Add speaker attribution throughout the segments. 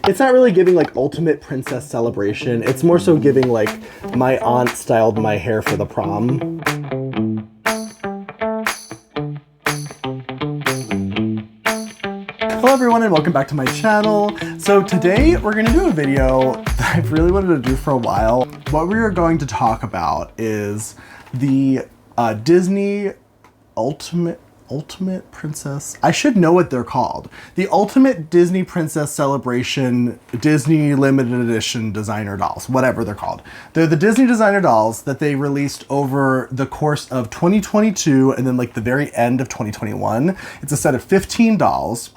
Speaker 1: It's not really giving like ultimate princess celebration. It's more so giving like my aunt styled my hair for the prom. Hello everyone and welcome back to my channel. So today we're gonna do a video that I've really wanted to do for a while. What we are going to talk about is the Disney Ultimate Princess. I should know what they're called. The Ultimate Disney Princess Celebration Disney Limited Edition Designer Dolls, whatever they're called. They're the Disney designer dolls that they released over the course of 2022 and then like the very end of 2021. It's a set of 15 dolls.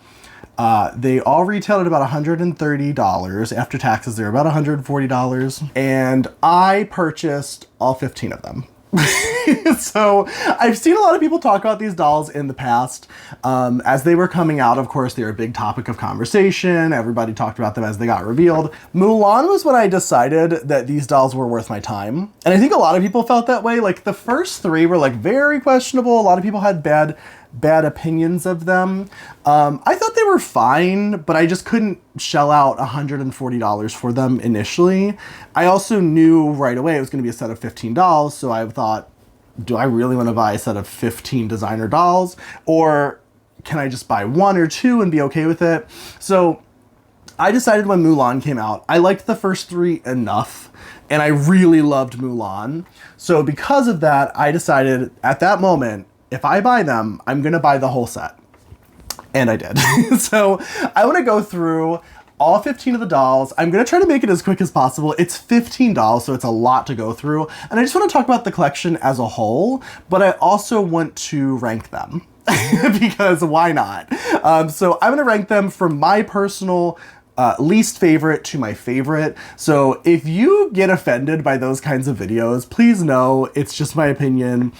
Speaker 1: They all retailed at about $130. After taxes, they're about $140. And I purchased all 15 of them. So I've seen a lot of people talk about these dolls in the past. As they were coming out, of course, they were a big topic of conversation. Everybody talked about them as they got revealed. Mulan was when I decided that these dolls were worth my time. And I think a lot of people felt that way. Like the first three were like very questionable. A lot of people had bad opinions of them. I thought they were fine, but I just couldn't shell out $140 for them initially. I also knew right away it was gonna be a set of 15 dolls, so I thought, do I really wanna buy a set of 15 designer dolls? Or can I just buy one or two and be okay with it? So I decided when Mulan came out, I liked the first three enough, and I really loved Mulan. So because of that, I decided at that moment, if I buy them, I'm gonna buy the whole set. And I did. So I wanna go through all 15 of the dolls. I'm gonna try to make it as quick as possible. It's 15 dolls, so it's a lot to go through. And I just wanna talk about the collection as a whole, but I also want to rank them because why not? So I'm gonna rank them from my personal least favorite to my favorite. So if you get offended by those kinds of videos, please know it's just my opinion.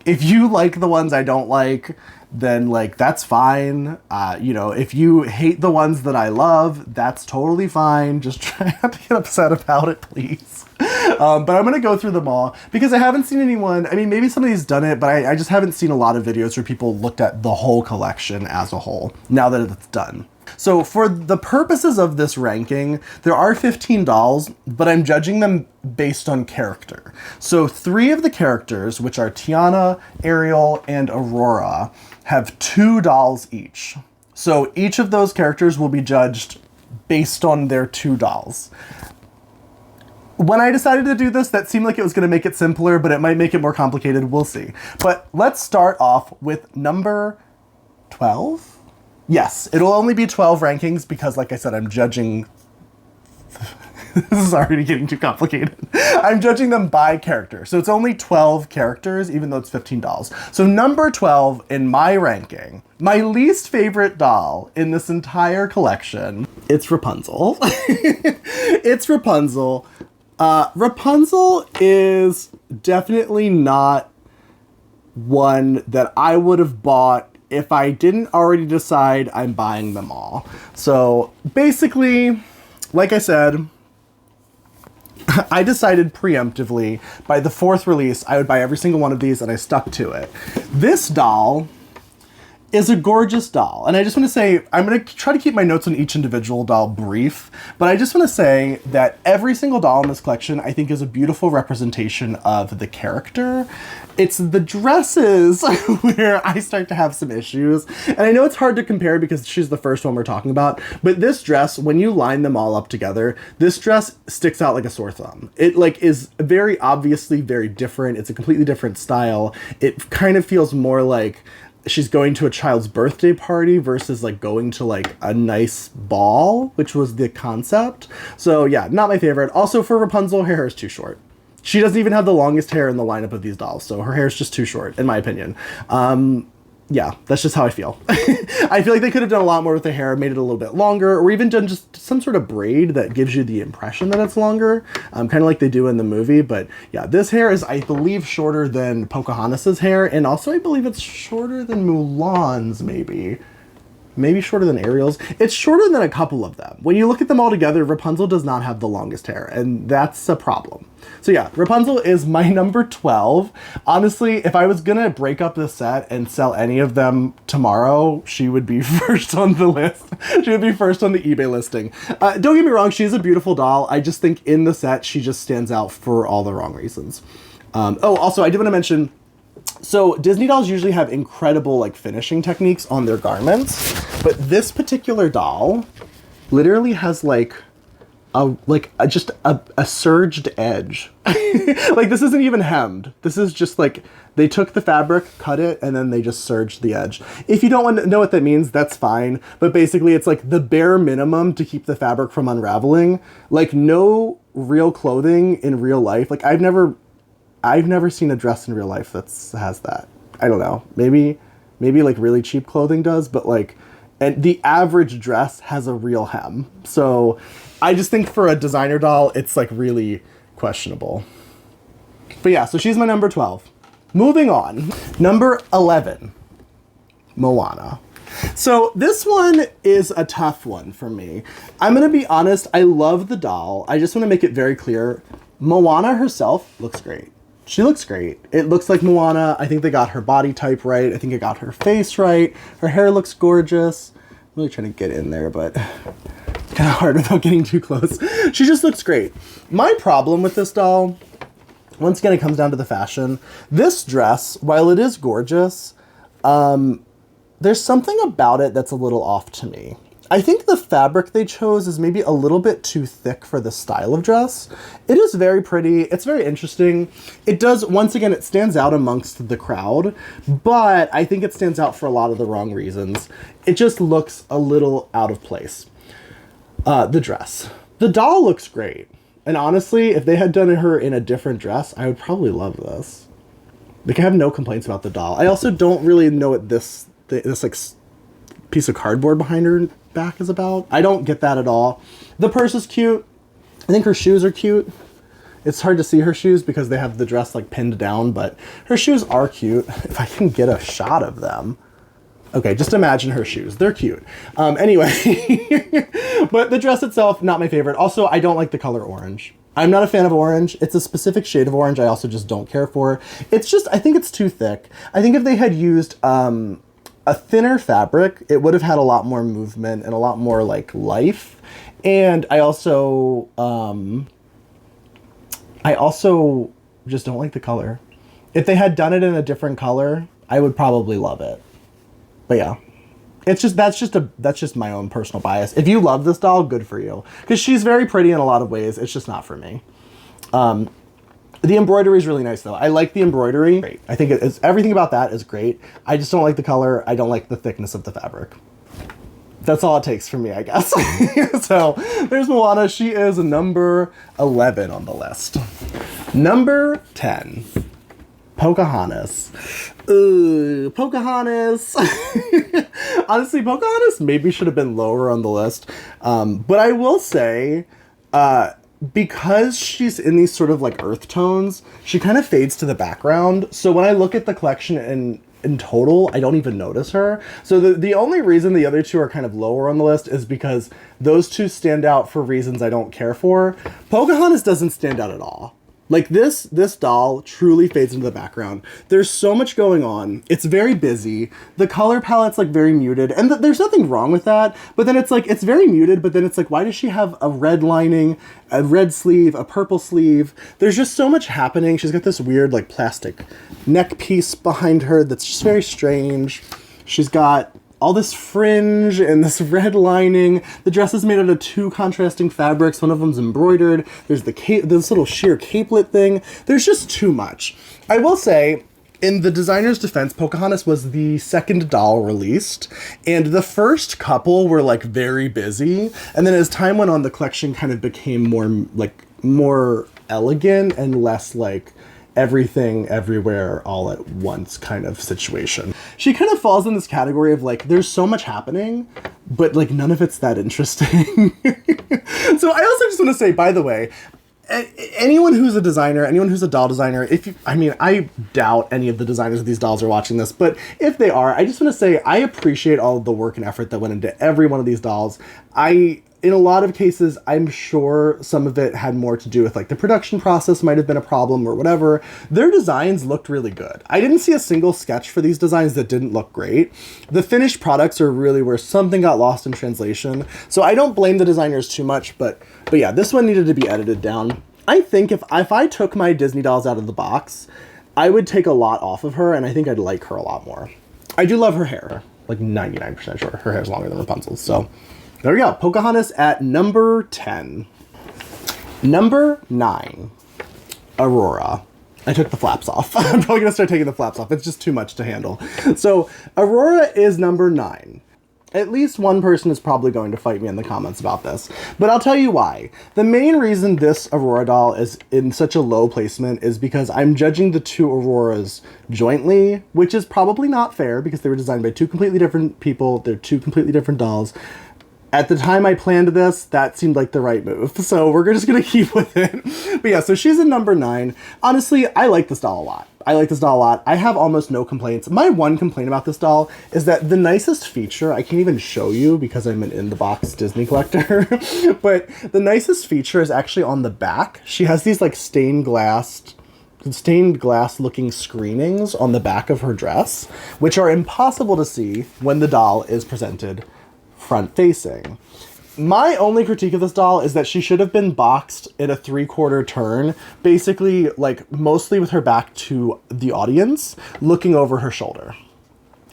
Speaker 1: If you like the ones I don't like, then like, that's fine. You know, if you hate the ones that I love, that's totally fine. Just try not to get upset about it, please. But I'm gonna go through them all because I haven't seen anyone, I mean, maybe somebody's done it, but I just haven't seen a lot of videos where people looked at the whole collection as a whole, now that it's done. So for the purposes of this ranking, there are 15 dolls, but I'm judging them based on character. So 3 of the characters, which are Tiana, Ariel, and Aurora, have 2 dolls each. So each of those characters will be judged based on their 2 dolls. When I decided to do this, that seemed like it was gonna make it simpler, but it might make it more complicated, we'll see. But let's start off with number 12. Yes, it'll only be 12 rankings because, like I said, I'm judging... This is already getting too complicated. I'm judging them by character. So it's only 12 characters, even though it's 15 dolls. So number 12 in my ranking, my least favorite doll in this entire collection, it's Rapunzel. It's Rapunzel. Rapunzel is definitely not one that I would have bought if I didn't already decide I'm buying them all. So basically, like I said, I decided preemptively by the 4th release, I would buy every single one of these, and I stuck to it. This doll is a gorgeous doll. And I just want to say, I'm going to try to keep my notes on each individual doll brief, but I just want to say that every single doll in this collection, I think, is a beautiful representation of the character. It's the dresses where I start to have some issues. And I know it's hard to compare because she's the first one we're talking about, but this dress, when you line them all up together, this dress sticks out like a sore thumb. It like is very obviously very different. It's a completely different style. It kind of feels more like she's going to a child's birthday party versus like going to like a nice ball, which was the concept. So yeah, not my favorite. Also for Rapunzel, her hair is too short. She doesn't even have the longest hair in the lineup of these dolls, so her hair is just too short, in my opinion. Yeah, that's just how I feel. I feel like they could have done a lot more with the hair, made it a little bit longer, or even done just some sort of braid that gives you the impression that it's longer, kind of like they do in the movie. But yeah, this hair is, I believe, shorter than Pocahontas's hair, and also I believe it's shorter than Mulan's, maybe. maybe shorter than Ariel's. It's shorter than a couple of them. When you look at them all together, Rapunzel does not have the longest hair, and that's a problem. So yeah, Rapunzel is my number 12. Honestly, if I was gonna break up the set and sell any of them tomorrow, she would be first on the list. She would be first on the eBay listing. Don't get me wrong, she's a beautiful doll. I just think in the set, she just stands out for all the wrong reasons. Oh, also, I did want to mention, so Disney dolls usually have incredible like finishing techniques on their garments, but this particular doll literally has like just a surged edge. Like this isn't even hemmed. This is just like they took the fabric, cut it, and then they just serged the edge. If you don't want to know what that means, that's fine. But basically it's like the bare minimum to keep the fabric from unraveling. Like no real clothing in real life. Like I've never seen a dress in real life that has that. I don't know. Maybe like really cheap clothing does, but like, and the average dress has a real hem. So I just think for a designer doll, it's like really questionable. But yeah, so she's my number 12. Moving on. Number 11, Moana. So this one is a tough one for me. I'm gonna be honest, I love the doll. I just wanna make it very clear. Moana herself looks great. She looks great. It looks like Moana. I think they got her body type right. I think it got her face right. Her hair looks gorgeous. I'm really trying to get in there, but it's kind of hard without getting too close. She just looks great. My problem with this doll, once again, it comes down to the fashion. This dress, while it is gorgeous, there's something about it that's a little off to me. I think the fabric they chose is maybe a little bit too thick for the style of dress. It is very pretty. It's very interesting. It does, once again, it stands out amongst the crowd, but I think it stands out for a lot of the wrong reasons. It just looks a little out of place. The dress. The doll looks great. And honestly, if they had done her in a different dress, I would probably love this. Like, I have no complaints about the doll. I also don't really know what this like piece of cardboard behind her back is about. I don't get that at all. The purse is cute. I think her shoes are cute. It's hard to see her shoes because they have the dress like pinned down, but her shoes are cute. If I can get a shot of them. Okay, just imagine her shoes. They're cute. Anyway, but the dress itself, not my favorite. Also, I don't like the color orange. I'm not a fan of orange. It's a specific shade of orange I also just don't care for. It's just, I think it's too thick. I think if they had used a thinner fabric, it would have had a lot more movement and a lot more like life. And I also just don't like the color. If they had done it in a different color, I would probably love it. But yeah, it's just, that's just my own personal bias. If you love this doll, good for you. Because she's very pretty in a lot of ways. It's just not for me. The embroidery is really nice though. I like the embroidery. Great. I think everything about that is great. I just don't like the color. I don't like the thickness of the fabric. That's all it takes for me, I guess. So there's Moana. She is number 11 on the list. Number 10, Pocahontas. Ooh, Pocahontas. Honestly, Pocahontas maybe should have been lower on the list. But I will say, because she's in these sort of like earth tones, she kind of fades to the background. So when I look at the collection in total, I don't even notice her. So the only reason the other two are kind of lower on the list is because those two stand out for reasons I don't care for. Pocahontas doesn't stand out at all. Like this doll truly fades into the background. There's so much going on. It's very busy. The color palette's like very muted, and there's nothing wrong with that. But then it's like, it's very muted, but then it's like, why does she have a red lining, a red sleeve, a purple sleeve? There's just so much happening. She's got this weird like plastic neck piece behind her that's just very strange. She's got all this fringe and this red lining. The dress is made out of two contrasting fabrics. One of them's embroidered. There's this little sheer capelet thing. There's just too much. I will say, in the designer's defense, Pocahontas was the second doll released, and the first couple were like very busy. And then as time went on, the collection kind of became more elegant and less like everything everywhere all at once kind of situation. She kind of falls in this category of like, there's so much happening, but like none of it's that interesting. So I also just want to say, by the way, anyone who's a designer, anyone who's a doll designer, I doubt any of the designers of these dolls are watching this, but if they are, I just want to say I appreciate all of the work and effort that went into every one of these dolls. In a lot of cases, I'm sure some of it had more to do with like the production process might have been a problem or whatever. Their designs looked really good. I didn't see a single sketch for these designs that didn't look great. The finished products are really where something got lost in translation. So I don't blame the designers too much, but yeah, this one needed to be edited down. I think if I took my Disney dolls out of the box, I would take a lot off of her, and I think I'd like her a lot more. I do love her hair. Like 99% sure her hair's longer than Rapunzel's, so... There we go. Pocahontas at number 10. Number 9. Aurora. I took the flaps off. I'm probably going to start taking the flaps off. It's just too much to handle. So Aurora is number 9. At least one person is probably going to fight me in the comments about this, but I'll tell you why. The main reason this Aurora doll is in such a low placement is because I'm judging the two Auroras jointly, which is probably not fair because they were designed by two completely different people. They're two completely different dolls. At the time I planned this, that seemed like the right move. So we're just going to keep with it. But yeah, so she's in number 9. Honestly, I like this doll a lot. I have almost no complaints. My one complaint about this doll is that the nicest feature, I can't even show you because I'm an in-the-box Disney collector, but the nicest feature is actually on the back. She has these like stained glass looking screenings on the back of her dress, which are impossible to see when the doll is presented front facing. My only critique of this doll is that she should have been boxed in a 3/4 turn, basically like mostly with her back to the audience, looking over her shoulder.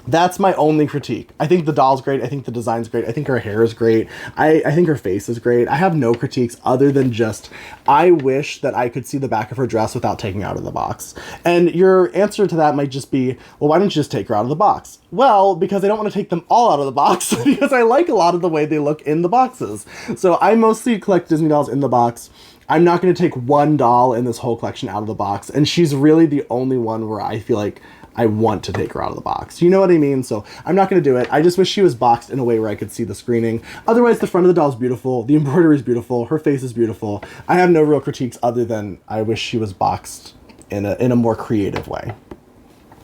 Speaker 1: That's my only critique. I think the doll's great. I think the design's great. I think her hair is great. I think her face is great. I have no critiques other than just, I wish that I could see the back of her dress without taking her out of the box. And your answer to that might just be, well, why don't you just take her out of the box? Well, because I don't want to take them all out of the box because I like a lot of the way they look in the boxes. So I mostly collect Disney dolls in the box. I'm not going to take one doll in this whole collection out of the box. And she's really the only one where I feel like I want to take her out of the box. You know what I mean? So I'm not going to do it. I just wish she was boxed in a way where I could see the screening. Otherwise, the front of the doll is beautiful. The embroidery is beautiful. Her face is beautiful. I have no real critiques other than I wish she was boxed in a more creative way.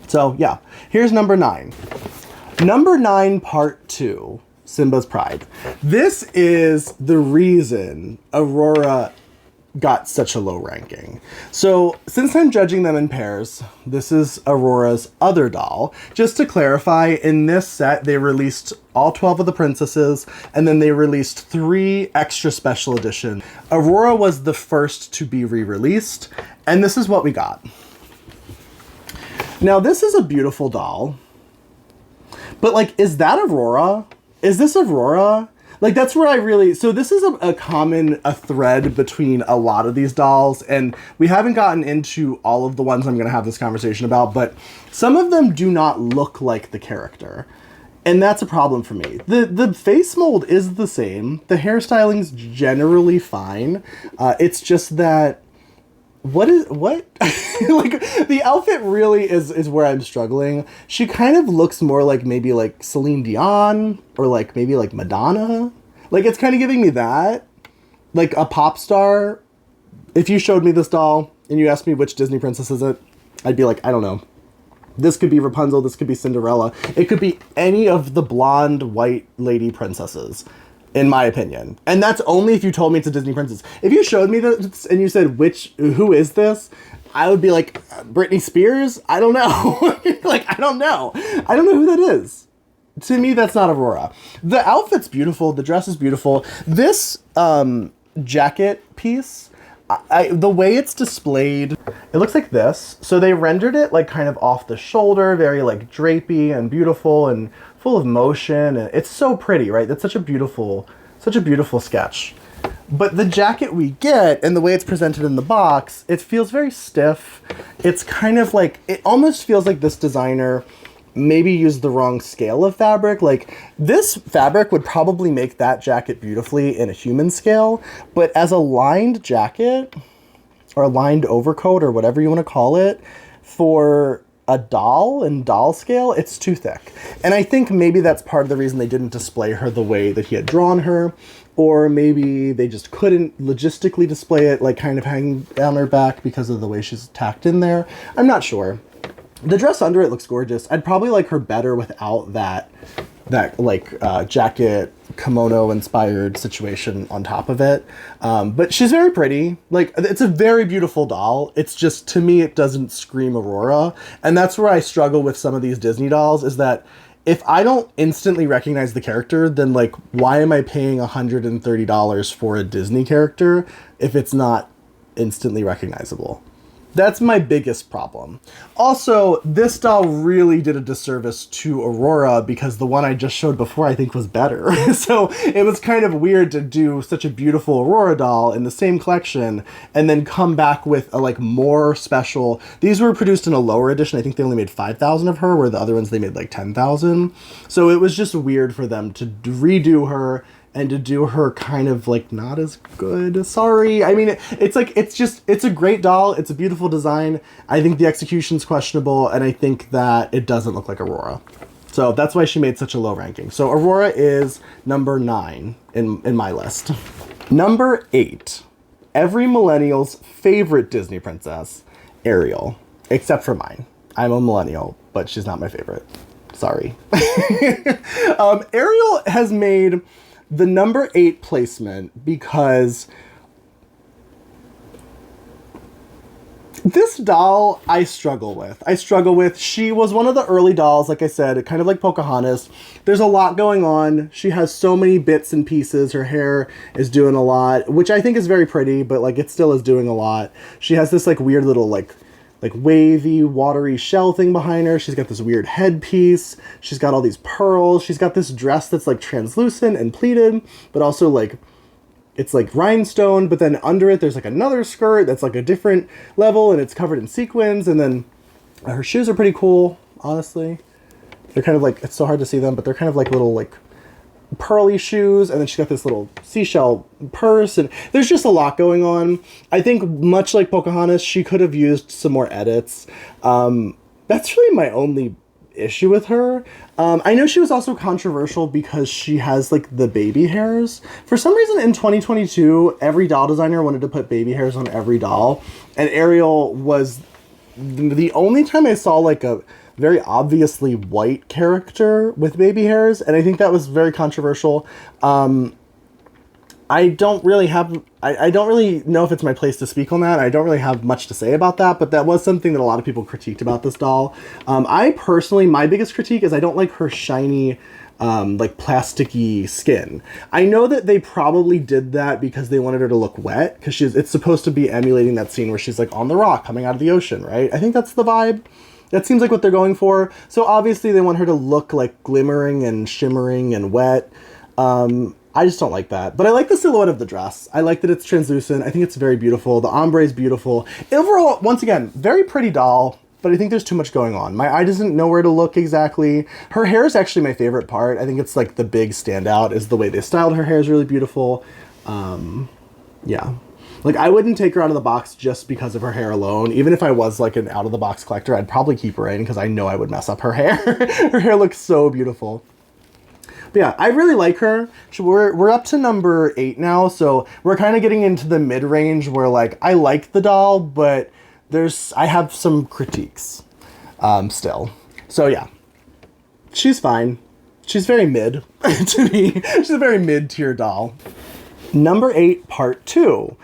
Speaker 1: So yeah, here's number 9. Number 9, part 2, Simba's Pride. This is the reason Aurora got such a low ranking. So since I'm judging them in pairs, this is Aurora's other doll. Just to clarify, in this set, they released all 12 of the princesses, and then they released 3 extra special editions. Aurora was the first to be re-released, and this is what we got. Now, this is a beautiful doll, but like, is that Aurora? Is this Aurora? Like, that's where I really... So this is a thread between a lot of these dolls, and we haven't gotten into all of the ones I'm going to have this conversation about, but some of them do not look like the character. And that's a problem for me. The face mold is the same. The hairstyling's generally fine. It's just that... What? Like, the outfit really is where I'm struggling. She kind of looks more like maybe like Celine Dion or like maybe like Madonna. Like, it's kind of giving me that. Like a pop star. If you showed me this doll and you asked me which Disney princess is it, I'd be like, I don't know. This could be Rapunzel. This could be Cinderella. It could be any of the blonde white lady princesses, in my opinion. And that's only if you told me it's a Disney princess. If you showed me this and you said, who is this? I would be like, Britney Spears? I don't know. Like, I don't know. I don't know who that is. To me, that's not Aurora. The outfit's beautiful. The dress is beautiful. This jacket piece, the way it's displayed, it looks like this. So they rendered it like kind of off the shoulder, very like drapey and beautiful and full of motion. And it's so pretty, right? That's such a beautiful sketch. But the jacket we get and the way it's presented in the box, it feels very stiff. It's kind of like, it almost feels like this designer maybe used the wrong scale of fabric. Like, this fabric would probably make that jacket beautifully in a human scale, but as a lined jacket or a lined overcoat or whatever you want to call it, for a doll and doll scale, it's too thick. And I think maybe that's part of the reason they didn't display her the way that he had drawn her. or maybe they just couldn't logistically display it, like kind of hanging down her back because of the way she's tacked in there. I'm not sure. The dress under it looks gorgeous. I'd probably like her better without that like jacket kimono inspired situation on top of it. But she's very pretty. Like, it's a very beautiful doll. It's just, to me, it doesn't scream Aurora. And that's where I struggle with some of these Disney dolls, is that if I don't instantly recognize the character, then like, why am I paying $130 for a Disney character if it's not instantly recognizable? That's my biggest problem. Also, this doll really did a disservice to Aurora because the one I just showed before I think was better. So it was kind of weird to do such a beautiful Aurora doll in the same collection and then come back with a like more special. These were produced in a lower edition. I think they only made 5,000 of her, where the other ones they made like 10,000. So it was just weird for them to redo her and to do her kind of like not as good. Sorry. I mean, it's a great doll. It's a beautiful design. I think the execution's questionable, and I think that it doesn't look like Aurora. So that's why she made such a low ranking. So Aurora is number 9 in my list. Number 8, every millennial's favorite Disney princess, Ariel, except for mine. I'm a millennial, but she's not my favorite. Sorry. Ariel has made the number 8 placement because this doll I struggle with. She was one of the early dolls, like I said, kind of like Pocahontas. There's a lot going on. She has so many bits and pieces. Her hair is doing a lot, which I think is very pretty, but like it still is doing a lot. She has this like weird little like wavy, watery shell thing behind her. She's got this weird headpiece. She's got all these pearls. She's got this dress that's like translucent and pleated, but also like it's like rhinestone, but then under it there's like another skirt that's like a different level and it's covered in sequins. And then her shoes are pretty cool, honestly. They're kind of like, it's so hard to see them, but they're kind of like little like pearly shoes, and then she's got this little seashell purse, and there's just a lot going on. I think much like Pocahontas, she could have used some more edits. That's really my only issue with her. I know she was also controversial because she has like the baby hairs. For some reason in 2022, every doll designer wanted to put baby hairs on every doll, and Ariel was the only time I saw like a very obviously white character with baby hairs, and I think that was very controversial. I don't really know if it's my place to speak on that. I don't really have much to say about that, but that was something that a lot of people critiqued about this doll. I personally, my biggest critique is I don't like her shiny, like plasticky skin. I know that they probably did that because they wanted her to look wet, because it's supposed to be emulating that scene where she's like on the rock coming out of the ocean, right? I think that's the vibe. That seems like what they're going for. So obviously they want her to look like glimmering and shimmering and wet. I just don't like that. But I like the silhouette of the dress. I like that it's translucent. I think it's very beautiful. The ombre is beautiful. Overall, once again, very pretty doll, but I think there's too much going on. My eye doesn't know where to look exactly. Her hair is actually my favorite part. I think it's like the big standout is the way they styled her hair is really beautiful. Yeah. Like, I wouldn't take her out of the box just because of her hair alone. Even if I was like an out-of-the-box collector, I'd probably keep her in because I know I would mess up her hair. Her hair looks so beautiful. But yeah, I really like her. We're up to number 8 now, so we're kind of getting into the mid-range where like I like the doll, but I have some critiques still. So yeah, she's fine. She's very mid to me. She's a very mid-tier doll. Number 8, part 2.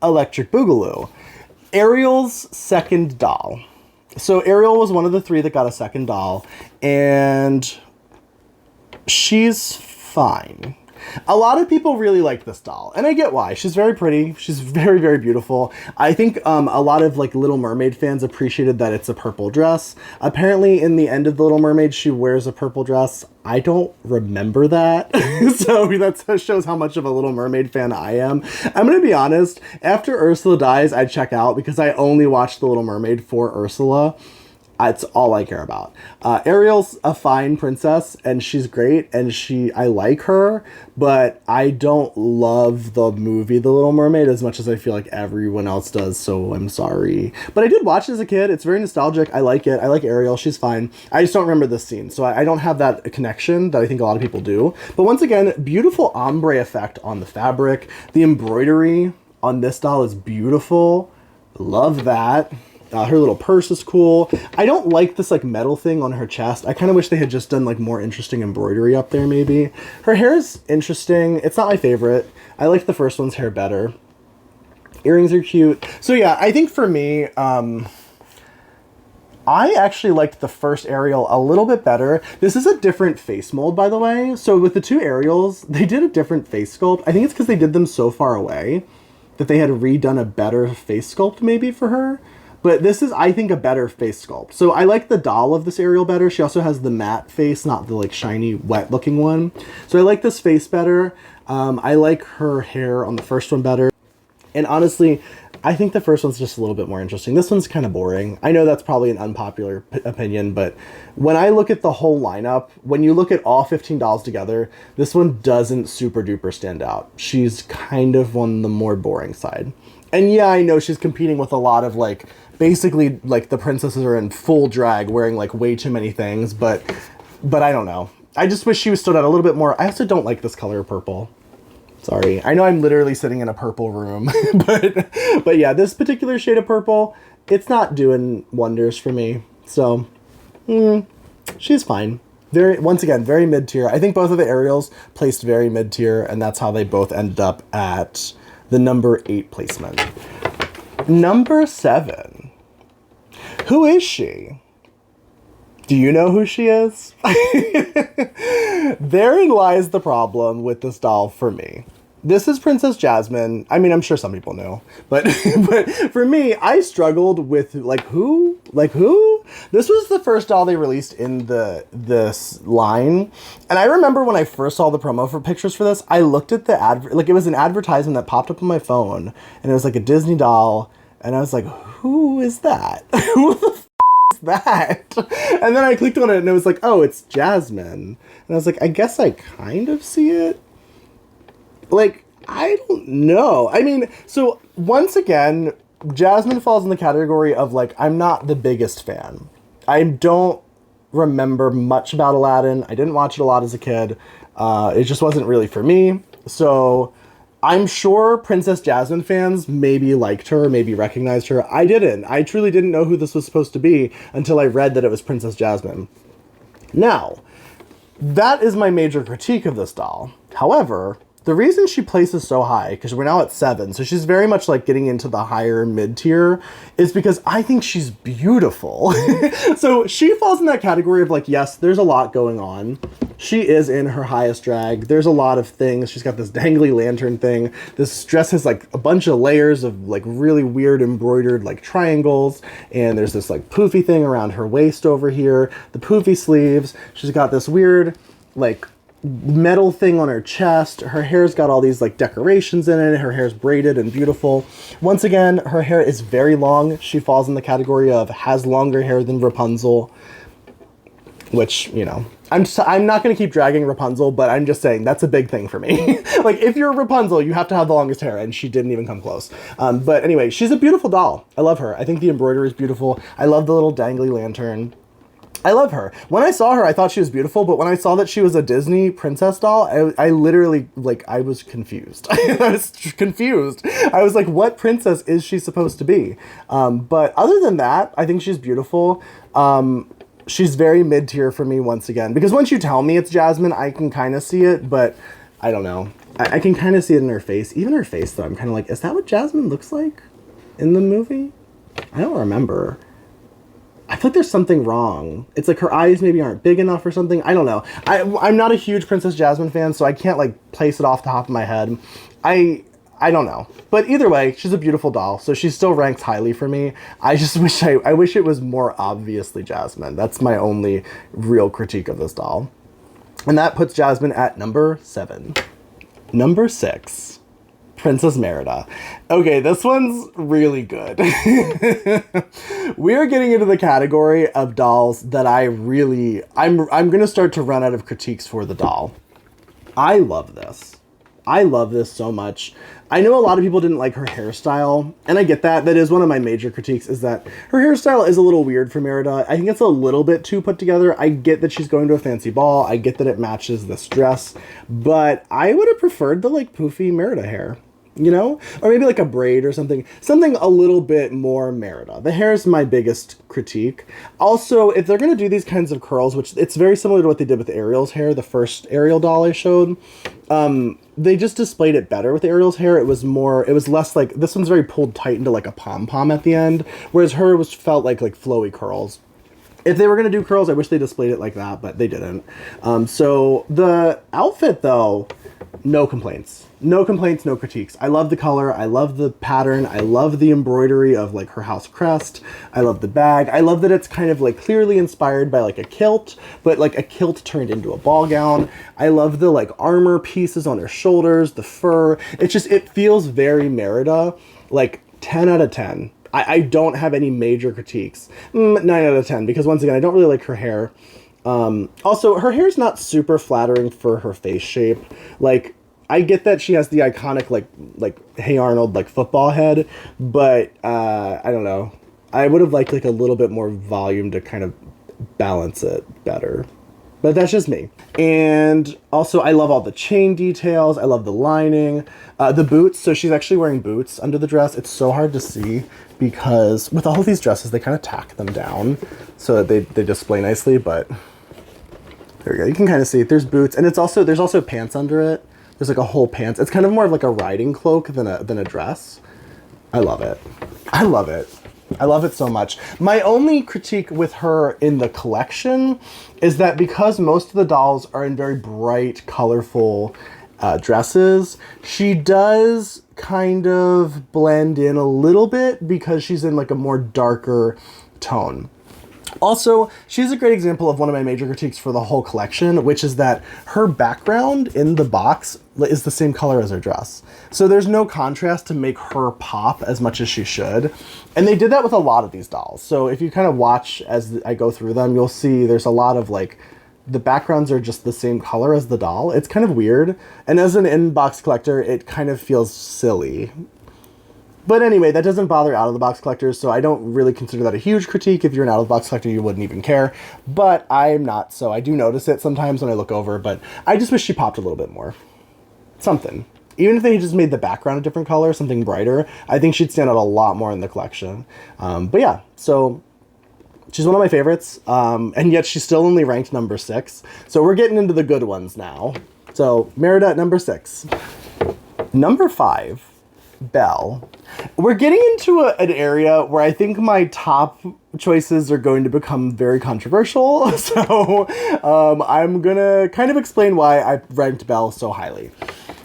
Speaker 1: Electric Boogaloo, Ariel's second doll. So Ariel was one of the 3 that got a second doll, and she's fine. A lot of people really like this doll, and I get why. She's very pretty. She's very, very beautiful. I think a lot of like Little Mermaid fans appreciated that it's a purple dress. Apparently in the end of The Little Mermaid, she wears a purple dress. I don't remember that. So that shows how much of a Little Mermaid fan I am. I'm going to be honest. After Ursula dies, I check out because I only watched The Little Mermaid for Ursula. It's all I care about. Ariel's a fine princess, and she's great, and I like her, but I don't love the movie The Little Mermaid as much as I feel like everyone else does, so I'm sorry. But I did watch it as a kid. It's very nostalgic. I like it. I like Ariel. She's fine. I just don't remember this scene, so I don't have that connection that I think a lot of people do. But once again, beautiful ombre effect on the fabric. The embroidery on this doll is beautiful. Love that. Her little purse is cool. I don't like this like metal thing on her chest. I kind of wish they had just done like more interesting embroidery up there maybe. Her hair is interesting. It's not my favorite. I like the first one's hair better. Earrings are cute. So yeah, I think for me, I actually liked the first Ariel a little bit better. This is a different face mold, by the way. So with the two Ariels, they did a different face sculpt. I think it's because they did them so far away that they had redone a better face sculpt maybe for her. But this is, I think, a better face sculpt. So I like the doll of this Ariel better. She also has the matte face, not the like shiny, wet looking one. So I like this face better. I like her hair on the first one better. And honestly, I think the first one's just a little bit more interesting. This one's kind of boring. I know that's probably an unpopular opinion, but when I look at the whole lineup, when you look at all 15 dolls together, this one doesn't super duper stand out. She's kind of on the more boring side. And yeah, I know she's competing with a lot of like, basically like the princesses are in full drag wearing like way too many things, but I don't know. I just wish she was stood out a little bit more. I also don't like this color of purple. Sorry. I know I'm literally sitting in a purple room, but yeah, this particular shade of purple, it's not doing wonders for me. So, she's fine. Once again, very mid-tier. I think both of the Ariels placed very mid-tier, and that's how they both ended up at the number 8 placement. Number 7. Who is she? Do you know who she is? Therein lies the problem with this doll for me. This is Princess Jasmine. I mean, I'm sure some people know, but for me, I struggled with like who? This was the first doll they released in this line, and I remember when I first saw the promo for pictures for this, I looked at the it was an advertisement that popped up on my phone, and it was like a Disney doll, and I was like, who is that? Who the f is that? And then I clicked on it, and it was like, oh, it's Jasmine, and I was like, I guess I kind of see it. Like, I don't know. I mean, so once again, Jasmine falls in the category of like, I'm not the biggest fan. I don't remember much about Aladdin. I didn't watch it a lot as a kid. It just wasn't really for me. So I'm sure Princess Jasmine fans maybe liked her, maybe recognized her. I didn't. I truly didn't know who this was supposed to be until I read that it was Princess Jasmine. Now, that is my major critique of this doll. However, the reason she places so high, because we're now at 7, so she's very much like getting into the higher mid-tier, is because I think she's beautiful. So she falls in that category of like, yes, there's a lot going on. She is in her highest drag. There's a lot of things. She's got this dangly lantern thing. This dress has like a bunch of layers of like really weird embroidered like triangles. And there's this like poofy thing around her waist over here. The poofy sleeves. She's got this weird like metal thing on her chest. Her hair's got all these like decorations in it. Her hair's braided and beautiful. Once again, her hair is very long. She falls in the category of has longer hair than Rapunzel, which, you know, I'm not going to keep dragging Rapunzel, but I'm just saying that's a big thing for me. Like, if you're Rapunzel, you have to have the longest hair, and she didn't even come close. But anyway, she's a beautiful doll. I love her. I think the embroidery is beautiful. I love the little dangly lantern. I love her. When I saw her, I thought she was beautiful, but when I saw that she was a Disney princess doll, I literally, like, I was confused. I was confused. I was like, what princess is she supposed to be? But other than that, I think she's beautiful. She's very mid-tier for me once again, because once you tell me it's Jasmine, I can kind of see it, but I don't know. I can kind of see it in her face. Even her face, though, I'm kind of like, is that what Jasmine looks like in the movie? I don't remember. I feel like there's something wrong. It's like her eyes maybe aren't big enough or something. I don't know. I'm not a huge Princess Jasmine fan, so I can't like place it off the top of my head. I don't know. But either way, she's a beautiful doll, so she still ranks highly for me. I just wish I wish it was more obviously Jasmine. That's my only real critique of this doll. And that puts Jasmine at number 7. Number 6. Princess Merida. Okay, this one's really good. We are getting into the category of dolls that I'm gonna start to run out of critiques for the doll. I love this. I love this so much. I know a lot of people didn't like her hairstyle, and I get that. That is one of my major critiques, is that her hairstyle is a little weird for Merida. I think it's a little bit too put together. I get that she's going to a fancy ball. I get that it matches this dress, but I would have preferred the like poofy Merida hair. You know, or maybe like a braid or something a little bit more Merida. The hair is my biggest critique. Also, if they're going to do these kinds of curls, which it's very similar to what they did with Ariel's hair, the first Ariel doll I showed, they just displayed it better with Ariel's hair. It was less like, this one's very pulled tight into like a pom-pom at the end, whereas her felt like flowy curls. If they were going to do curls, I wish they displayed it like that, but they didn't. So the outfit though, no complaints. No complaints, no critiques. I love the color. I love the pattern. I love the embroidery of like her house crest. I love the bag. I love that it's kind of like clearly inspired by like a kilt, but like a kilt turned into a ball gown. I love the like armor pieces on her shoulders, the fur. It feels very Merida, like 10 out of 10. I don't have any major critiques. 9 out of 10, because once again, I don't really like her hair. Also, her hair's not super flattering for her face shape. Like, I get that she has the iconic, like Hey Arnold, like football head, but, I don't know. I would have liked like a little bit more volume to kind of balance it better. But that's just me. And also, I love all the chain details. I love the lining. The boots. So she's actually wearing boots under the dress. It's so hard to see because with all of these dresses, they kind of tack them down so that they display nicely. But there we go. You can kind of see it. There's boots. And there's also pants under it. There's like a whole pants. It's kind of more of like a riding cloak than a dress. I love it. I love it. I love it so much. My only critique with her in the collection is that because most of the dolls are in very bright, colorful dresses, she does kind of blend in a little bit because she's in like a more darker tone. Also, she's a great example of one of my major critiques for the whole collection, which is that her background in the box is the same color as her dress. So there's no contrast to make her pop as much as she should. And they did that with a lot of these dolls. So if you kind of watch as I go through them, you'll see there's a lot of like, the backgrounds are just the same color as the doll. It's kind of weird. And as an in-box collector, it kind of feels silly. But anyway, that doesn't bother out-of-the-box collectors, so I don't really consider that a huge critique. If you're an out-of-the-box collector, you wouldn't even care. But I'm not, so I do notice it sometimes when I look over, but I just wish she popped a little bit more. Something. Even if they just made the background a different color, something brighter, I think she'd stand out a lot more in the collection. But yeah, so she's one of my favorites, and yet she's still only ranked number 6. So we're getting into the good ones now. So Merida at number 6. Number 5. Belle. We're getting into an area where I think my top choices are going to become very controversial. So I'm gonna kind of explain why I ranked Belle so highly.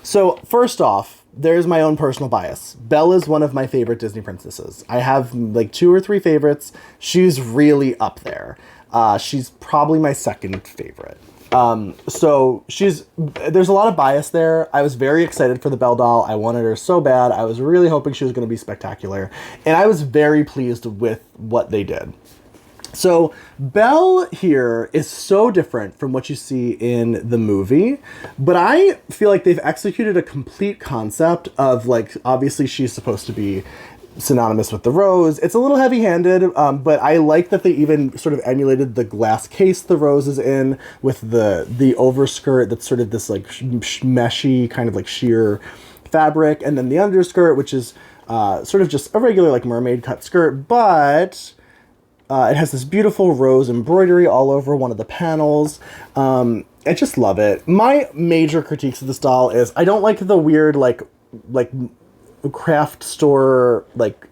Speaker 1: So first off, there's my own personal bias. Belle is one of my favorite Disney princesses. I have like 2 or 3 favorites. She's really up there. She's probably my second favorite. So there's a lot of bias there. I was very excited for the Belle doll. I wanted her so bad. I was really hoping she was going to be spectacular. And I was very pleased with what they did. So Belle here is so different from what you see in the movie, but I feel like they've executed a complete concept of like, obviously she's supposed to be synonymous with the rose. It's a little heavy-handed, but I like that they even sort of emulated the glass case the rose is in with the overskirt that's sort of this like meshy kind of like sheer fabric, and then the underskirt, which is sort of just a regular like mermaid cut skirt, but it has this beautiful rose embroidery all over one of the panels. I just love it. My major critiques of this doll is I don't like the weird like craft store like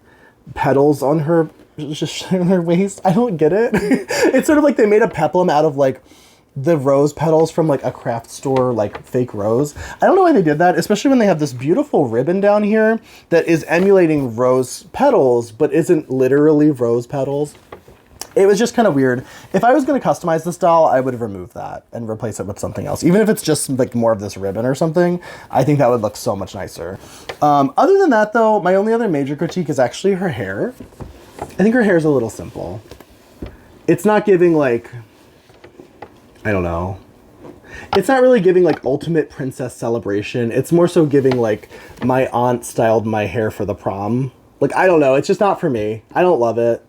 Speaker 1: petals on her waist. I don't get it. It's sort of like they made a peplum out of like the rose petals from like a craft store like fake rose. I don't know why they did that, especially when they have this beautiful ribbon down here that is emulating rose petals but isn't literally rose petals. It was just kind of weird. If I was going to customize this doll, I would have removed that and replace it with something else. Even if it's just like more of this ribbon or something, I think that would look so much nicer. Other than that though, my only other major critique is actually her hair. I think her hair is a little simple. It's not giving like, I don't know. It's not really giving like ultimate princess celebration. It's more so giving like my aunt styled my hair for the prom. Like, I don't know. It's just not for me. I don't love it.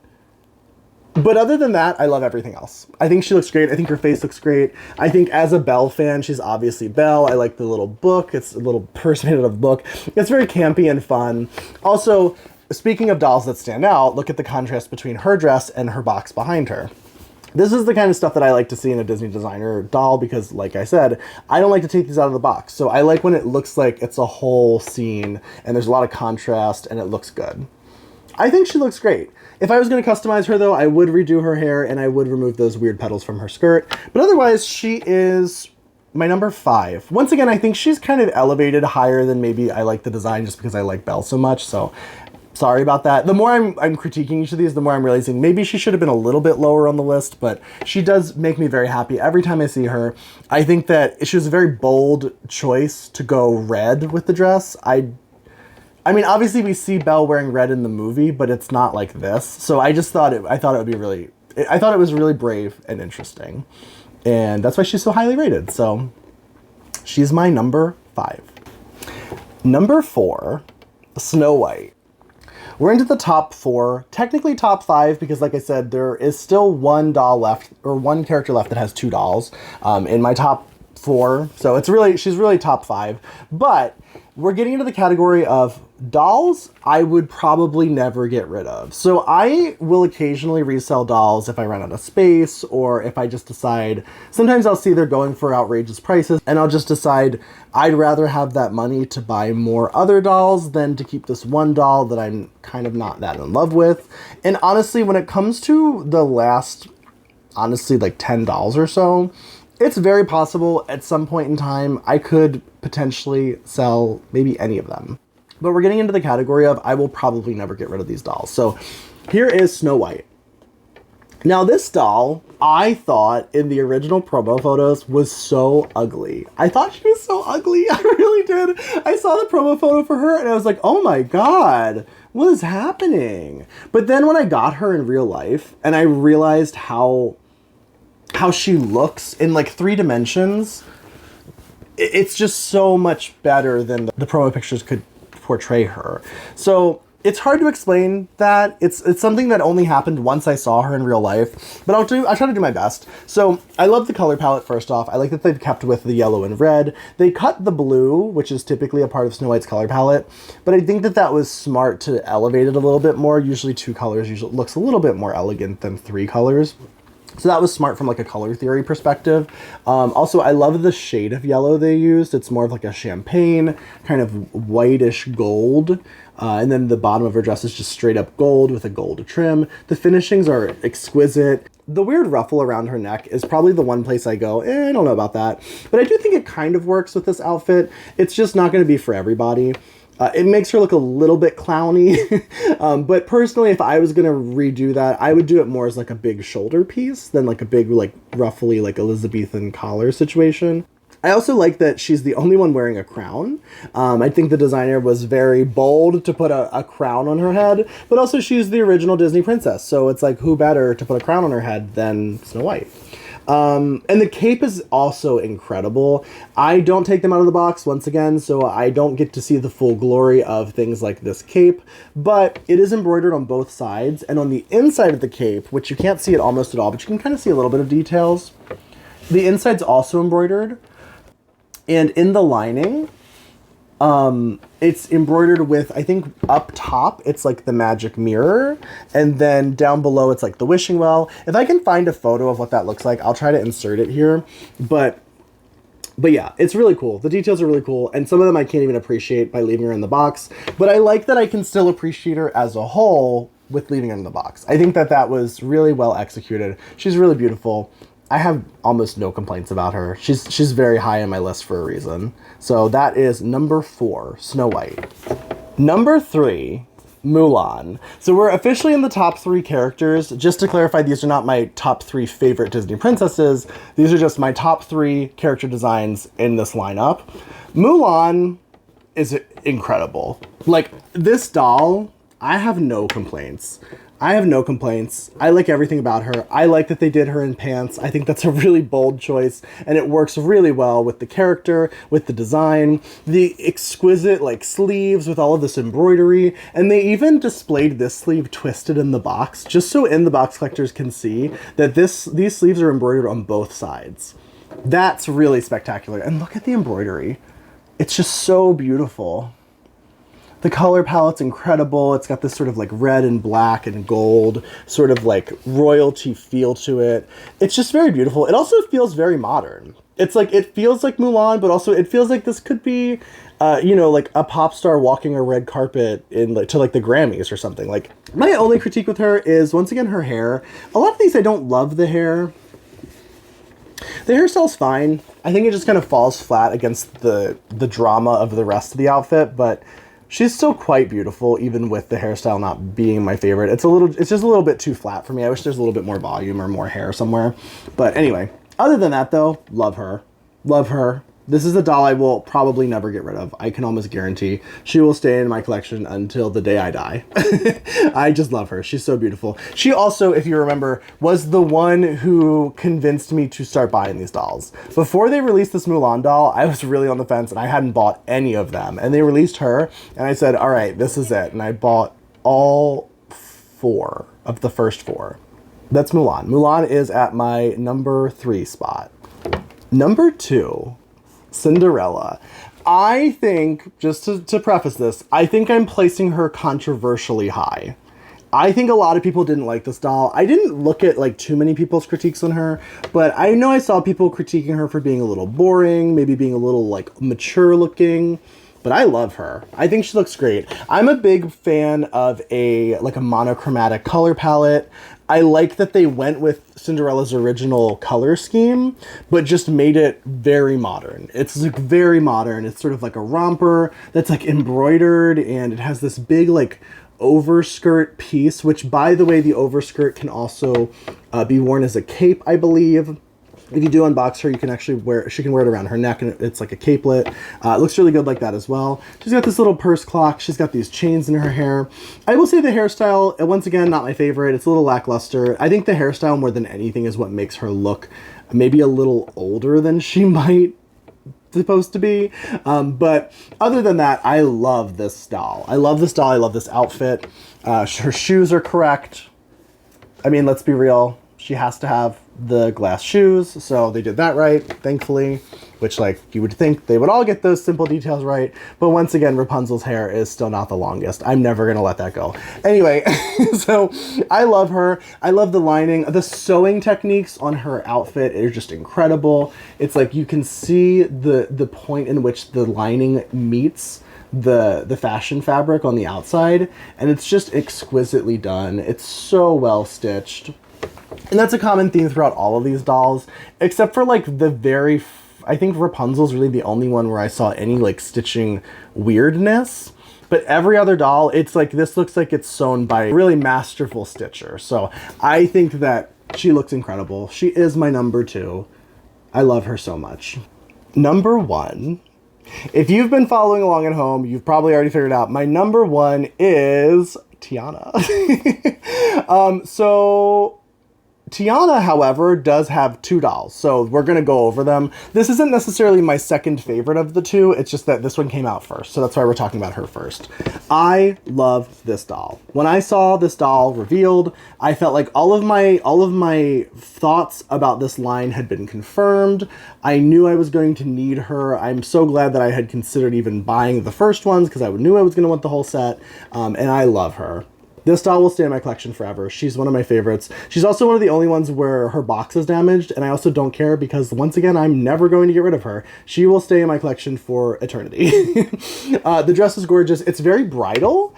Speaker 1: But other than that, I love everything else. I think she looks great. I think her face looks great. I think as a Belle fan, she's obviously Belle. I like the little book. It's a little purse made out of book. It's very campy and fun. Also, speaking of dolls that stand out, look at the contrast between her dress and her box behind her. This is the kind of stuff that I like to see in a Disney designer doll because, like I said, I don't like to take these out of the box. So I like when it looks like it's a whole scene and there's a lot of contrast and it looks good. I think she looks great. If I was going to customize her, though, I would redo her hair and I would remove those weird petals from her skirt. But otherwise, she is my number 5. Once again, I think she's kind of elevated higher than maybe I like the design just because I like Belle so much. So sorry about that. The more I'm critiquing each of these, the more I'm realizing maybe she should have been a little bit lower on the list, but she does make me very happy every time I see her. I think that she was a very bold choice to go red with the dress. I mean, obviously we see Belle wearing red in the movie, but it's not like this. So I just thought I thought it was really brave and interesting. And that's why she's so highly rated. So she's my number 5. Number 4, Snow White. We're into the top 4, technically top 5, because like I said, there is still one doll left, or one character left that has 2 dolls in my top 4. So she's really top 5. But we're getting into the category of dolls I would probably never get rid of. So I will occasionally resell dolls if I run out of space, or if I just decide, sometimes I'll see they're going for outrageous prices and I'll just decide I'd rather have that money to buy more other dolls than to keep this one doll that I'm kind of not that in love with. And honestly, when it comes to the last, honestly, like 10 dolls or so, it's very possible at some point in time I could potentially sell maybe any of them. But we're getting into the category of I will probably never get rid of these dolls. So here is Snow White. Now this doll, I thought in the original promo photos was so ugly. I thought she was so ugly. I really did. I saw the promo photo for her and I was like, oh my God, what is happening? But then when I got her in real life and I realized how she looks in like 3 dimensions, it's just so much better than the promo pictures could portray her. So it's hard to explain that. It's something that only happened once I saw her in real life, but I'll try to do my best. So I love the color palette first off. I like that they've kept with the yellow and red. They cut the blue, which is typically a part of Snow White's color palette, but I think that was smart to elevate it a little bit more. Usually 2 colors looks a little bit more elegant than 3 colors. So that was smart from like a color theory perspective. Also, I love the shade of yellow they used. It's more of like a champagne, kind of whitish gold. And then the bottom of her dress is just straight up gold with a gold trim. The finishings are exquisite. The weird ruffle around her neck is probably the one place I go, I don't know about that. But I do think it kind of works with this outfit. It's just not going to be for everybody. It makes her look a little bit clowny, but personally, if I was going to redo that, I would do it more as like a big shoulder piece than like a big, like roughly like Elizabethan collar situation. I also like that she's the only one wearing a crown. I think the designer was very bold to put a crown on her head, but also she's the original Disney princess. So it's like, who better to put a crown on her head than Snow White? And the cape is also incredible. I don't take them out of the box once again, so I don't get to see the full glory of things like this cape, but it is embroidered on both sides, and on the inside of the cape, which you can't see it almost at all, but you can kind of see a little bit of details. The inside's also embroidered, and in the lining, it's embroidered with, I think up top, it's like the magic mirror. And then down below, it's like the wishing well. If I can find a photo of what that looks like, I'll try to insert it here. But yeah, it's really cool. The details are really cool. And some of them I can't even appreciate by leaving her in the box. But I like that I can still appreciate her as a whole with leaving her in the box. I think that was really well executed. She's really beautiful. I have almost no complaints about her. She's very high on my list for a reason. So that is number 4, Snow White. Number 3 Mulan. So we're officially in the top 3 characters. Just to clarify, these are not my top 3 favorite Disney princesses. These are just my top 3 character designs in this lineup. Mulan is incredible. Like, this doll, I have no complaints. I have no complaints. I like everything about her. I like that they did her in pants. I think that's a really bold choice, and it works really well with the character, with the design, the exquisite like sleeves with all of this embroidery, and they even displayed this sleeve twisted in the box, just so in the box collectors can see that these sleeves are embroidered on both sides. That's really spectacular. And look at the embroidery. It's just so beautiful. The color palette's incredible. It's got this sort of like red and black and gold sort of like royalty feel to it. It's just very beautiful. It also feels very modern. It's like, it feels like Mulan, but also it feels like this could be, you know, like a pop star walking a red carpet in like, to like the Grammys or something. Like, my only critique with her is, once again, her hair. A lot of these, I don't love the hair. The hairstyle's fine. I think it just kind of falls flat against the drama of the rest of the outfit, but she's still quite beautiful, even with the hairstyle not being my favorite. It's just a little bit too flat for me. I wish there's a little bit more volume or more hair somewhere. But anyway, other than that though, love her. Love her. This is a doll I will probably never get rid of. I can almost guarantee she will stay in my collection until the day I die. I just love her. She's so beautiful. She also, if you remember, was the one who convinced me to start buying these dolls. Before they released this Mulan doll, I was really on the fence and I hadn't bought any of them. And they released her and I said, all right, this is it. And I bought all 4 of the first 4. That's Mulan. Mulan is at my number 3 spot. Number 2. Cinderella. I think, just to preface this, I think I'm placing her controversially high. I think a lot of people didn't like this doll. I didn't look at like too many people's critiques on her, but I know I saw people critiquing her for being a little boring, maybe being a little like mature looking, but I love her. I think she looks great. I'm a big fan of a monochromatic color palette. I like that they went with Cinderella's original color scheme, but just made it very modern. It's like very modern. It's sort of like a romper that's like embroidered, and it has this big like overskirt piece, which, by the way, the overskirt can also be worn as a cape, I believe. If you do unbox her, you can actually she can wear it around her neck, and it's like a capelet. It looks really good like that as well. She's got this little purse clock. She's got these chains in her hair. I will say the hairstyle, once again, not my favorite. It's a little lackluster. I think the hairstyle, more than anything, is what makes her look maybe a little older than she might supposed to be. But other than that, I love this doll. I love this doll. I love this outfit. Her shoes are correct. I mean, let's be real. She has to have the glass shoes, so they did that right, thankfully, which, like, you would think they would all get those simple details right, but once again, Rapunzel's hair is still not the longest. I'm never gonna let that go. Anyway, so I love her. I love the lining. The sewing techniques on her outfit are just incredible. It's like you can see the point in which the lining meets the fashion fabric on the outside, and it's just exquisitely done. It's so well stitched. And that's a common theme throughout all of these dolls, except for like I think Rapunzel's really the only one where I saw any like stitching weirdness. But every other doll, it's like, this looks like it's sewn by a really masterful stitcher. So I think that she looks incredible. She is my number 2. I love her so much. Number 1. If you've been following along at home, you've probably already figured out my number 1 is Tiana. So Tiana, however, does have 2 dolls, so we're going to go over them. This isn't necessarily my second favorite of the 2, it's just that this one came out first, so that's why we're talking about her first. I love this doll. When I saw this doll revealed, I felt like all of my thoughts about this line had been confirmed. I knew I was going to need her. I'm so glad that I had considered even buying the first ones, because I knew I was going to want the whole set, and I love her. This doll will stay in my collection forever. She's one of my favorites. She's also one of the only ones where her box is damaged, and I also don't care because, once again, I'm never going to get rid of her. She will stay in my collection for eternity. The dress is gorgeous. It's very bridal.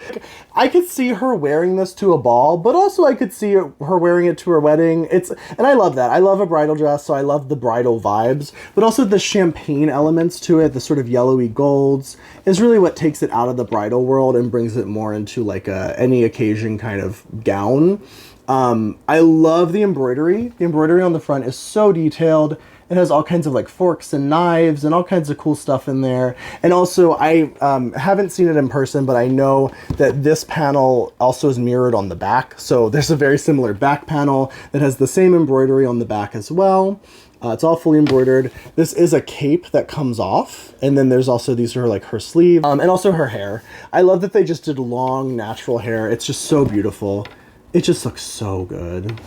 Speaker 1: I could see her wearing this to a ball, but also I could see her wearing it to her wedding. And I love that. I love a bridal dress, so I love the bridal vibes, but also the champagne elements to it, the sort of yellowy golds, is really what takes it out of the bridal world and brings it more into like any occasion kind of gown. I love the embroidery. The embroidery on the front is so detailed. It has all kinds of like forks and knives and all kinds of cool stuff in there. And also, I haven't seen it in person, but I know that this panel also is mirrored on the back. So there's a very similar back panel that has the same embroidery on the back as well. It's all fully embroidered. This is a cape that comes off. And then there's also, these are like her sleeves, and also her hair. I love that they just did long, natural hair. It's just so beautiful. It just looks so good.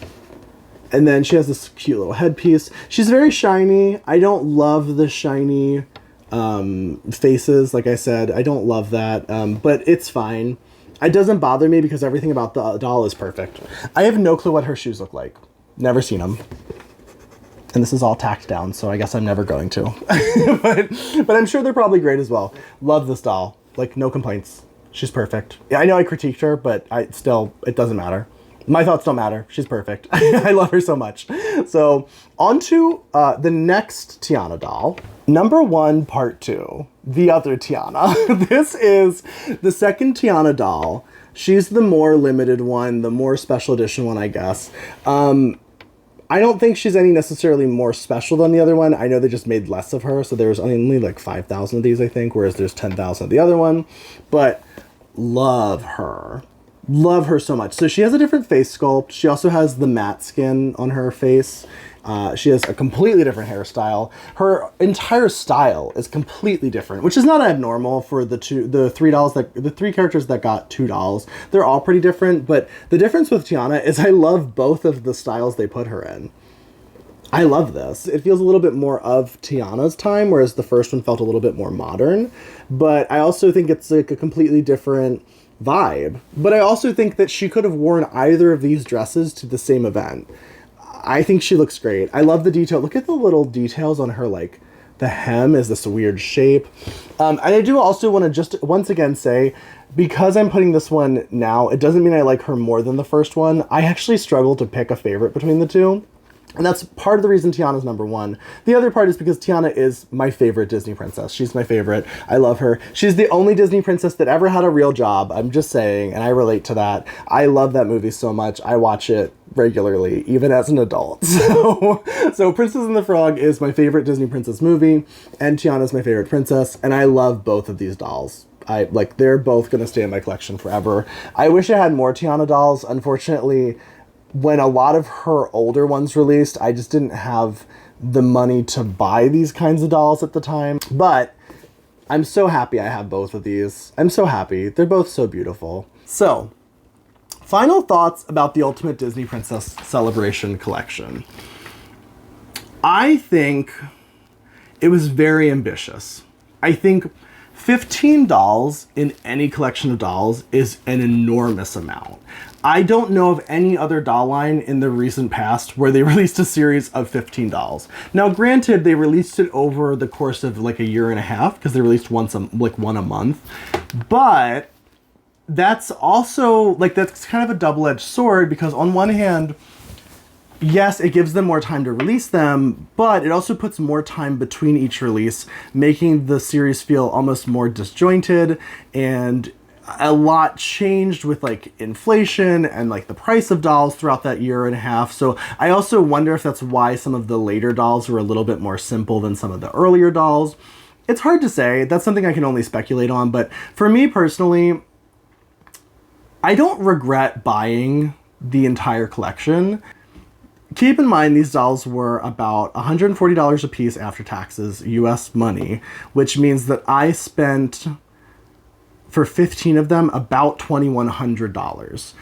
Speaker 1: And then she has this cute little headpiece. She's very shiny. I don't love the shiny faces. Like I said, I don't love that, but it's fine. It doesn't bother me because everything about the doll is perfect. I have no clue what her shoes look like. Never seen them. And this is all tacked down, so I guess I'm never going to. but I'm sure they're probably great as well. Love this doll. Like, no complaints. She's perfect. Yeah, I know I critiqued her, but it doesn't matter. My thoughts don't matter. She's perfect. I love her so much. So, on to the next Tiana doll. Number 1, part 2. The other Tiana. This is the second Tiana doll. She's the more limited one, the more special edition one, I guess. I don't think she's any necessarily more special than the other one. I know they just made less of her, so there's only like 5,000 of these, I think, whereas there's 10,000 of the other one. But love her. Love her so much. So she has a different face sculpt. She also has the matte skin on her face. She has a completely different hairstyle. Her entire style is completely different, which is not abnormal for the three characters that got 2 dolls. They're all pretty different, but the difference with Tiana is I love both of the styles they put her in. I love this. It feels a little bit more of Tiana's time, whereas the first one felt a little bit more modern, but I also think it's like a completely different vibe. But I also think that she could have worn either of these dresses to the same event. I think she looks great. I love the detail. Look at the little details on her, like the hem is this weird shape. And I do also want to just once again say, because I'm putting this one now, it doesn't mean I like her more than the first one. I actually struggle to pick a favorite between the two. And that's part of the reason Tiana's number 1. The other part is because Tiana is my favorite Disney princess. She's my favorite. I love her. She's the only Disney princess that ever had a real job. I'm just saying, and I relate to that. I love that movie so much. I watch it regularly, even as an adult. So Princess and the Frog is my favorite Disney princess movie, and Tiana's my favorite princess, and I love both of these dolls. They're both going to stay in my collection forever. I wish I had more Tiana dolls. Unfortunately, when a lot of her older ones released, I just didn't have the money to buy these kinds of dolls at the time. But I'm so happy I have both of these. I'm so happy. They're both so beautiful. So, final thoughts about the Ultimate Disney Princess Celebration collection. I think it was very ambitious. I think 15 dolls in any collection of dolls is an enormous amount. I don't know of any other doll line in the recent past where they released a series of 15 dolls. Now, granted, they released it over the course of like a year and a half because they released one a month. But that's also that's kind of a double-edged sword because on one hand, yes, it gives them more time to release them, but it also puts more time between each release, making the series feel almost more disjointed, and a lot changed with like inflation and like the price of dolls throughout that year and a half. So I also wonder if that's why some of the later dolls were a little bit more simple than some of the earlier dolls. It's hard to say. That's something I can only speculate on. But for me personally, I don't regret buying the entire collection. Keep in mind, these dolls were about $140 a piece after taxes, US money, which means that I spent, for 15 of them, about $2,100.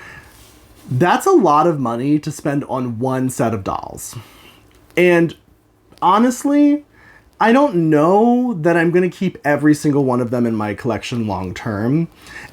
Speaker 1: That's a lot of money to spend on one set of dolls. And honestly, I don't know that I'm going to keep every single one of them in my collection long term.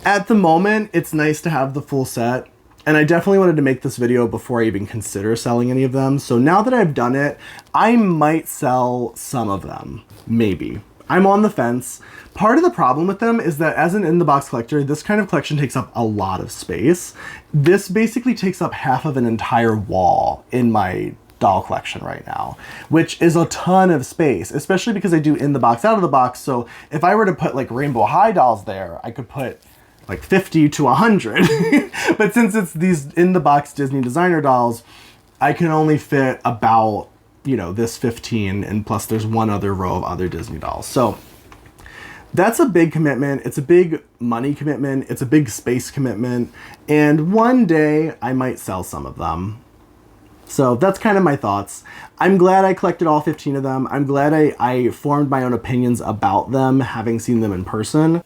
Speaker 1: At the moment, it's nice to have the full set. And I definitely wanted to make this video before I even consider selling any of them. So now that I've done it, I might sell some of them. Maybe. I'm on the fence. Part of the problem with them is that as an in-the-box collector, this kind of collection takes up a lot of space. This basically takes up half of an entire wall in my doll collection right now, which is a ton of space, especially because I do in-the-box, out-of-the-box. So if I were to put like Rainbow High dolls there, I could put like 50 to 100. But since it's these in-the-box Disney designer dolls, I can only fit about, you know, this 15, and plus there's one other row of other Disney dolls. So that's a big commitment. It's a big money commitment. It's a big space commitment. And one day I might sell some of them. So that's kind of my thoughts. I'm glad I collected all 15 of them. I'm glad I formed my own opinions about them, having seen them in person.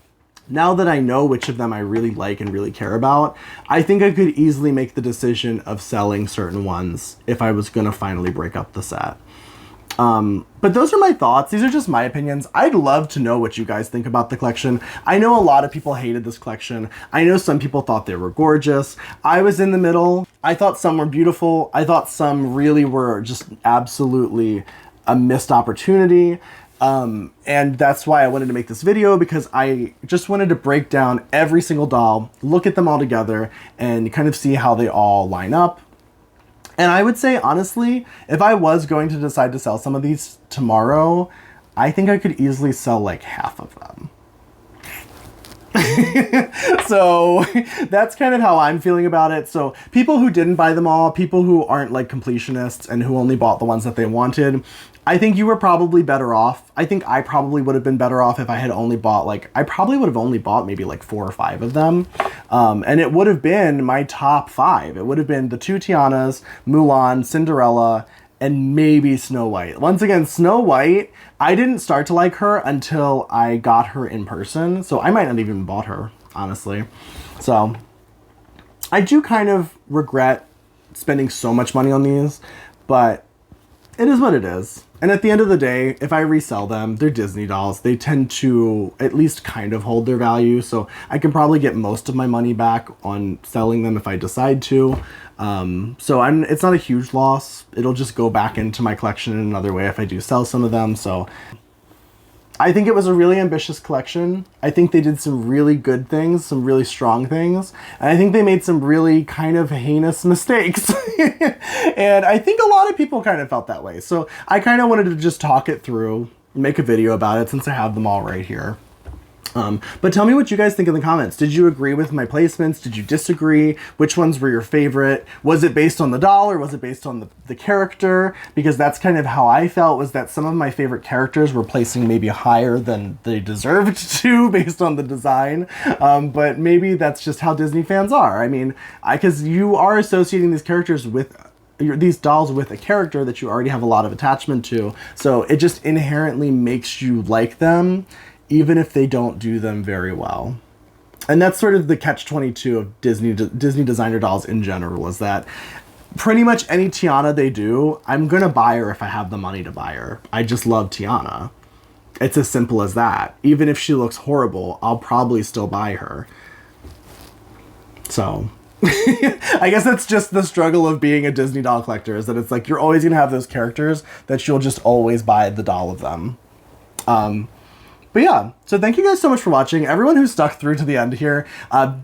Speaker 1: Now that I know which of them I really like and really care about, I think I could easily make the decision of selling certain ones if I was going to finally break up the set. But those are my thoughts. These are just my opinions. I'd love to know what you guys think about the collection. I know a lot of people hated this collection. I know some people thought they were gorgeous. I was in the middle. I thought some were beautiful. I thought some really were just absolutely a missed opportunity. And that's why I wanted to make this video, because I just wanted to break down every single doll, look at them all together, and kind of see how they all line up. And I would say, honestly, if I was going to decide to sell some of these tomorrow, I think I could easily sell like half of them. So that's kind of how I'm feeling about it. So people who didn't buy them all, people who aren't like completionists and who only bought the ones that they wanted, I think you were probably better off. I think I probably would have been better off if I had only bought I probably would have only bought maybe like 4 or 5 of them. And it would have been my top 5. It would have been the 2 Tianas, Mulan, Cinderella, and maybe Snow White. Once again, Snow White, I didn't start to like her until I got her in person. So I might not even bought her, honestly. So I do kind of regret spending so much money on these, but it is what it is. And at the end of the day, if I resell them, they're Disney dolls. They tend to at least kind of hold their value. So I can probably get most of my money back on selling them if I decide to. So it's not a huge loss. It'll just go back into my collection in another way if I do sell some of them. So I think it was a really ambitious collection. I think they did some really good things, some really strong things. And I think they made some really kind of heinous mistakes. And I think a lot of people kind of felt that way. So I kind of wanted to just talk it through, make a video about it since I have them all right here. But tell me what you guys think in the comments. Did you agree with my placements? Did you disagree? Which ones were your favorite? Was it based on the doll or was it based on the character? Because that's kind of how I felt, was that some of my favorite characters were placing maybe higher than they deserved to based on the design. But maybe that's just how Disney fans are. I mean, because you are associating these characters with these dolls with a character that you already have a lot of attachment to. So it just inherently makes you like them, even if they don't do them very well. And that's sort of the catch-22 of Disney designer dolls in general, is that pretty much any Tiana they do, I'm gonna buy her if I have the money to buy her. I just love Tiana. It's as simple as that. Even if she looks horrible, I'll probably still buy her. So I guess that's just the struggle of being a Disney doll collector, is that it's like you're always gonna have those characters that you'll just always buy the doll of them. But yeah, so thank you guys so much for watching. Everyone who stuck through to the end here,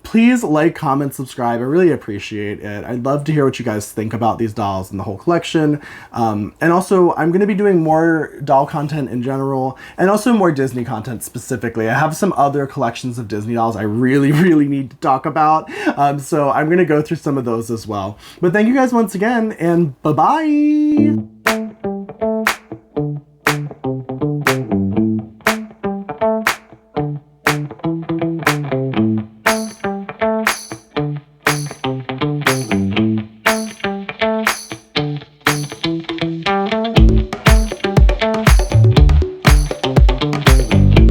Speaker 1: please like, comment, subscribe. I really appreciate it. I'd love to hear what you guys think about these dolls and the whole collection. And also, I'm going to be doing more doll content in general, and also more Disney content specifically. I have some other collections of Disney dolls I really, really need to talk about. So I'm going to go through some of those as well. But thank you guys once again, and bye-bye!